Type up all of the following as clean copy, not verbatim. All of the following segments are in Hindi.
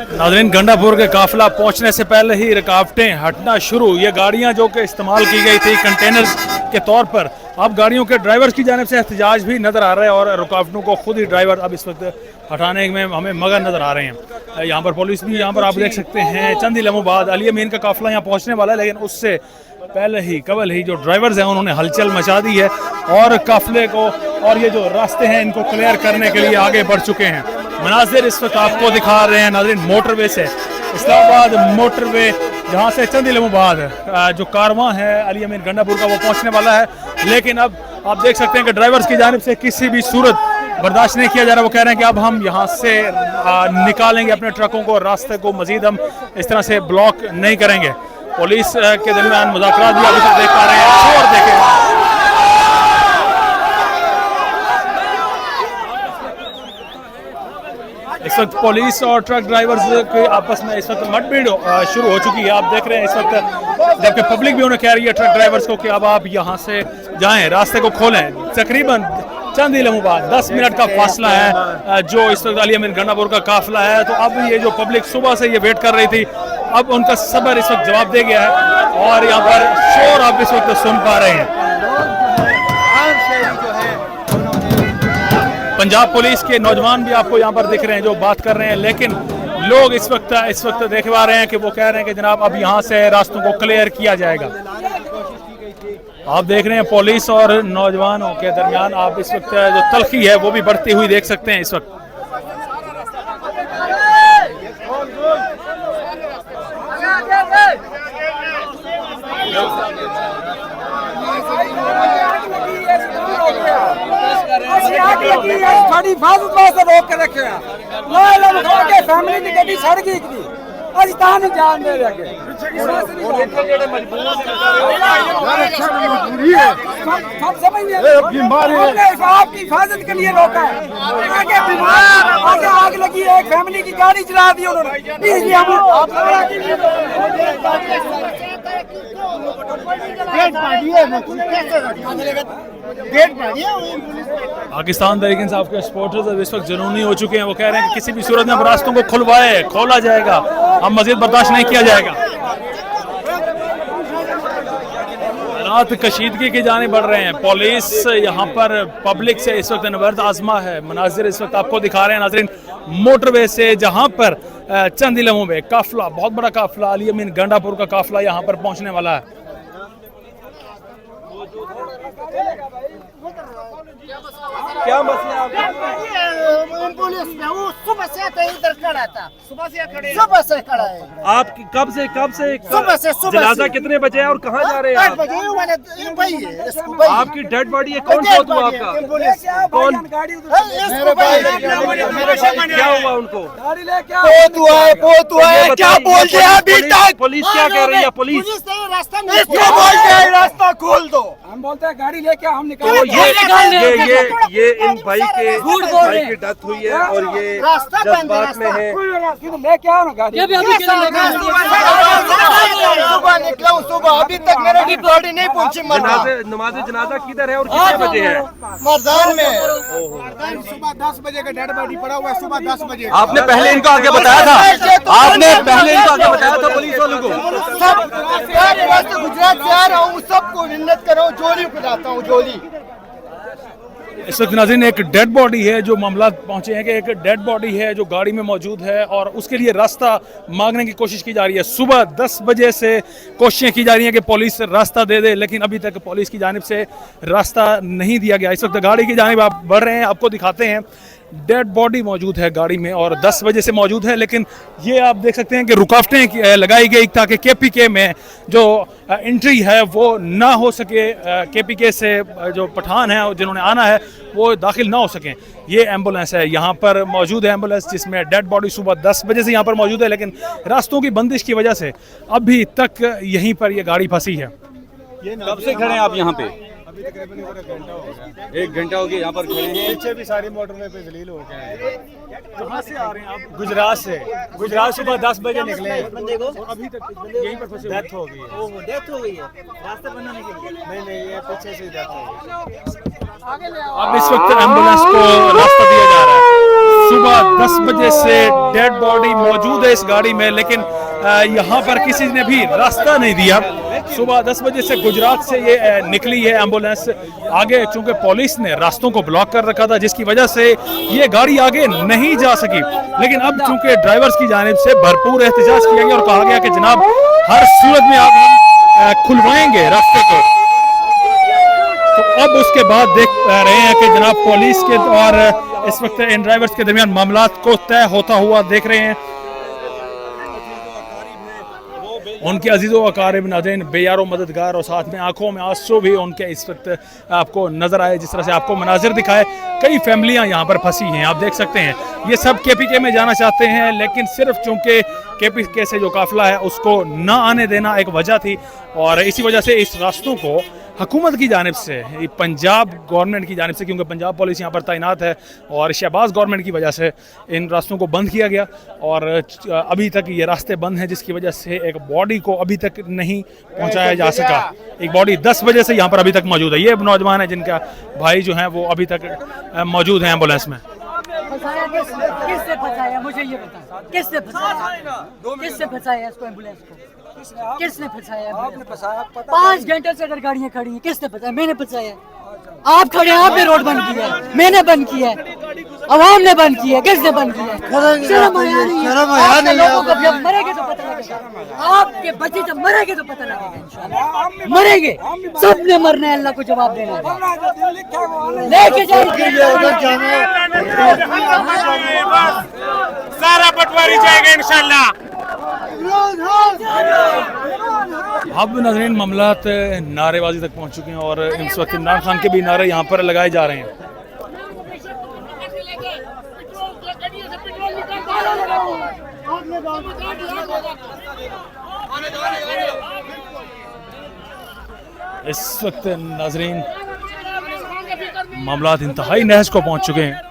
नाज़रीन, गंडापुर के काफिला पहुंचने से पहले ही रुकावटें हटना शुरू। ये गाड़ियां जो कि इस्तेमाल की गई थी कंटेनर्स के तौर पर, अब गाड़ियों के ड्राइवर्स की जानिब से एहतजाज भी नज़र आ रहा है और रुकावटों को खुद ही ड्राइवर अब इस वक्त हटाने में हमें मगन नज़र आ रहे हैं। यहाँ पर पुलिस भी, यहाँ पर आप देख सकते हैं चंद ही लम्हों बाद अली अमीन का काफिला यहाँ पहुँचने वाला है, लेकिन उससे पहले ही कबल ही जो ड्राइवर्स हैं उन्होंने हलचल मचा दी है और काफिले को और ये जो रास्ते हैं इनको क्लियर करने के लिए आगे बढ़ चुके हैं। मनाजिर इस वक्त आपको दिखा रहे हैं नाज़रीन मोटरवे से, इस्लामाबाद मोटरवे, जहाँ से चंद लम्हों बाद जो कारवां है अली अमीन गंडापुर का वो पहुँचने वाला है। लेकिन अब आप देख सकते हैं कि ड्राइवर्स की जानिब से किसी भी सूरत बर्दाश्त नहीं किया जा रहा। वो कह रहे हैं कि अब हम यहाँ से निकालेंगे अपने ट्रकों को, रास्ते को मजीद हम इस तरह से ब्लॉक नहीं करेंगे। पुलिस के दरमियान मुज़ाकरात भी अभी तक देख पा रहे हैं। शोर देखें, इस वक्त पुलिस और ट्रक ड्राइवर्स के आपस में इस वक्त मुठभेड़ शुरू हो चुकी है। आप देख रहे हैं इस वक्त, जबकि पब्लिक भी उन्हें कह रही है ट्रक ड्राइवर्स को कि अब आप यहाँ से जाएं, रास्ते को खोलें। तकरीबन चंद ही लम्हों बाद 10 मिनट का फासला है जो इस वक्त अली अमीन गंडापुर का काफिला है। तो अब ये जो पब्लिक सुबह से ये वेट कर रही थी, अब उनका सब्र इस वक्त जवाब दे गया है और यहाँ पर शोर आप इस वक्त सुन पा रहे हैं। पंजाब पुलिस के नौजवान भी आपको यहाँ पर दिख रहे हैं जो बात कर रहे हैं, लेकिन लोग इस वक्त देख पा रहे हैं कि वो कह रहे हैं कि जनाब अब यहाँ से रास्तों को क्लियर किया जाएगा। आप देख रहे हैं पुलिस और नौजवानों के दरमियान आप इस वक्त जो तलखी है वो भी बढ़ती हुई देख सकते हैं इस वक्त। थोड़ी हिफाजत वास्ते रोक के रखे हैं। फैमिली की गड्डी सड़ गई थी, अज तां नहीं जान दे रहे। आपकी हिफाजत के लिए रोका है। आगे बीमार, आगे आग लगी है, एक फैमिली की गाड़ी चला दी उन्होंने, इसलिए पाकिस्तान तहरीक इंसाफ के सपोर्टर्स अब इस वक्त जुनूनी हो चुके हैं। वो कह रहे हैं कि किसी भी सूरत में रास्तों को खोला जाएगा, अब मजीद बर्दाश्त नहीं किया जाएगा। हालात कशीदगी की जाने बढ़ रहे हैं। पुलिस यहाँ पर पब्लिक से इस वक्त नबर्द आजमा है। मनाजिर इस वक्त आपको दिखा रहे हैं नाज़रीन मोटरवे से, जहाँ पर चंद ही लम्हों में काफिला, बहुत बड़ा काफिला अली अमीन गंडापुर का काफिला यहाँ पर पहुँचने वाला है। क्या मसला है? पुलिस में वो सुबह से इधर खड़ा था, सुबह से खड़ा है। आप कब से सुबह से जनाजा कितने बजे है और कहाँ जा रहे हैं आप? 8 बजे। आपकी डेड बॉडी है, कौन फोत हुआ आपका? कौन? क्या हुआ उनको? पोत हुआ है। क्या बोल रहे हैं अभी तक? पुलिस क्या कह रही है? पुलिस रास्ता रास्ता खोल दो, हम बोलते हैं गाड़ी लेके हम निकाल। ये इन भाई की डेथ हुई है और ये जज्बात में है। लेके आओ ना गाड़ी। सुबह निकला हूँ, सुबह अभी तक मेरे की बॉडी नहीं पहुँची। नमाज जनाजा किधर है और कितने बजे है? मर्दान में। सुबह 10 बजे का डेड बॉडी पड़ा हुआ है, सुबह 10 बजे। आपने पहले इनको आगे बताया था? आपने पहले इनको आगे बताया था पुलिस वालों को? सब गुजरात से आ रहा हूँ, सबको मिन्नत कर रहा हूँ, जोली को जाता हूँ, जोली। इस वक्त नाज़रीन एक डेड बॉडी है, जो मामला पहुंचे हैं कि एक डेड बॉडी है जो गाड़ी में मौजूद है और उसके लिए रास्ता मांगने की कोशिश की जा रही है। सुबह 10 बजे से कोशिशें की जा रही हैं कि पुलिस रास्ता दे दे, लेकिन अभी तक पुलिस की जानिब से रास्ता नहीं दिया गया। इस वक्त गाड़ी की जानिब आप बढ़ रहे हैं, आपको दिखाते हैं डेड बॉडी मौजूद है गाड़ी में और 10 बजे से मौजूद है। लेकिन ये आप देख सकते हैं कि रुकावटें लगाई गई ताकि KPK में जो एंट्री है वो ना हो सके। KPK से जो पठान हैं जिन्होंने आना है वो दाखिल ना हो सकें। ये एम्बुलेंस है, यहाँ पर मौजूद है एम्बुलेंस जिसमें डेड बॉडी सुबह 10 बजे से यहाँ पर मौजूद है, लेकिन रास्तों की बंदिश की वजह से अभी तक यहीं पर ये गाड़ी फंसी है। कब से खड़े हैं आप यहाँ पे? अभी तकरीबन 1 घंटा हो गया यहाँ पर खड़े हैं। पीछे भी सारी मोटरवे पे जलील हो गए हैं। कहाँ से आ रहे हैं आप? गुजरात से। गुजरात सुबह 10 बजे निकले, अभी तक यहीं पर फंसे। डेथ हो गई है। डेथ हो गई है रास्ते बनाने के लिए? नहीं, ये पीछे से डेथ हो गई। अब इस वक्त एम्बुलेंस को रास्ता दिया जा रहा है। सुबह 10 बजे से डेड बॉडी मौजूद है इस गाड़ी में, लेकिन यहाँ पर किसी ने भी रास्ता नहीं दिया। सुबह 10 बजे से गुजरात से ये निकली है एम्बुलेंस। आगे चूंकि पुलिस ने रास्तों को ब्लॉक कर रखा था, जिसकी वजह से ये गाड़ी आगे नहीं जा सकी, लेकिन अब चूंकि ड्राइवर्स की जानिब से भरपूर एहतजाज किया गया और कहा गया कि जनाब हर सूरत में आप हम खुलवाएंगे रास्ते को। तो अब उसके बाद देख रहे हैं कि जनाब पुलिस के और इस वक्त इन ड्राइवर्स के दरमियान मामलात को तय होता हुआ देख रहे हैं। उनके अजीज़ों अकारिब नाज़रीन बेयारो मददगार और साथ में आंखों में आंसू भी उनके इस वक्त आपको नजर आए। जिस तरह से आपको मनाजिर दिखाए, कई फैमिलियां यहाँ पर फंसी हैं, आप देख सकते हैं। ये सब KPK में जाना चाहते हैं, लेकिन सिर्फ चूंकि KPK से जो काफिला है उसको ना आने देना एक वजह थी, और इसी वजह से इस रास्तों को हुकूमत की जानिब से, पंजाब गवर्नमेंट की जानिब से, क्योंकि पंजाब पुलिस यहाँ पर तैनात है और शहबाज गवर्नमेंट की वजह से इन रास्तों को बंद किया गया और अभी तक ये रास्ते बंद हैं, जिसकी वजह से एक बॉडी को अभी तक नहीं पहुँचाया जा सका। एक बॉडी 10 बजे से यहाँ पर अभी तक मौजूद है। ये नौजवान है जिनका भाई जो है वो अभी तक मौजूद है एम्बुलेंस में। किससे फंसाया मुझे ये बता, किसने फंसाया इसको, एम्बुलेंस को किसने फंसाया? आपने फंसाया, 5 घंटे से अगर गाड़ियां खड़ी हैं, किसने फंसाया? मैंने फंसाया। आप खड़े हैं, आपने रोड बंद किया है, मैंने बंद किया है, अवाम ने बंद किया है, किसने बंद किया है? शर्म आया नहीं है? लोगों को जब मरेंगे तो पता लगेगा, आपके बच्चे जब मरेंगे तो पता लगेगा इंशाल्लाह। मरेंगे, सबने मरना है, अल्लाह को जवाब देना है। लेके जाएंगे, सारा पटवारी जाएगा इंशाल्लाह। अब नाज़रीन मामलात नारेबाजी तक पहुंच चुके हैं और इस वक्त इमरान खान के भी नारे यहाँ पर लगाए जा रहे हैं। इस वक्त नाज़रीन मामलात इंतहाई नहज को पहुंच चुके हैं।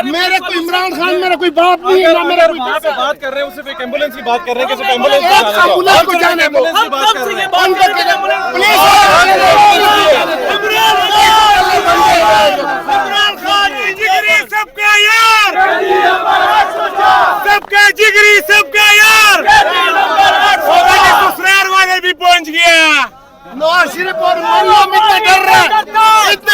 मेरे को इमरान खान मेरा कोई बाप नहीं है ना, मेरा कोई बात कर रहे हैं, सिर्फ एक एम्बुलेंस की बात कर रहे हैं कि एम्बुलेंस को जाने दो। इमरान खान की जिगरी सबका यार, सबका जिगरी सबका यार, ससुराल वाले भी पहुंच गया। नवाज शरीफ और मरियम इतने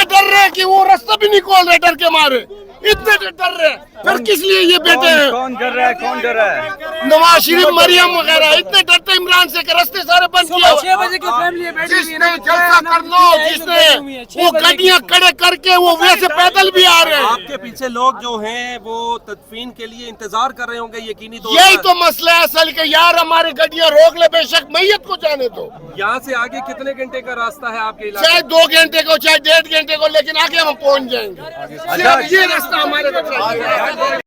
डर रहे कि वो रास्ता भी नहीं खोल रहे, डर के मारे इतने डर रहे। फिर किस लिए ये बेटे हैं? कौन डर रहा है? कौन डर रहा है? नवाज शरीफ, मरियम वगैरह इतने डरते इमरान से कि रास्ते सारे बंद किए। 6 बजे की फैमिली जिसने जलसा कर लो, जिसने वो गाड़ियां खड़े करके वो वैसे पैदल भी आ रहे हैं। आपके पीछे लोग जो हैं वो तदफीन के लिए इंतजार कर रहे होंगे यकीनी तौर यही पर। तो मसला है असल के यार, हमारी गाड़ियां रोक ले, बेशक मैयत को जाने दो। यहाँ से आगे कितने घंटे का रास्ता है आपके इलाके? चाहे 2 घंटे को, चाहे 1.5 घंटे को, लेकिन आगे हम पहुंच जाएंगे। ये रास्ता हमारे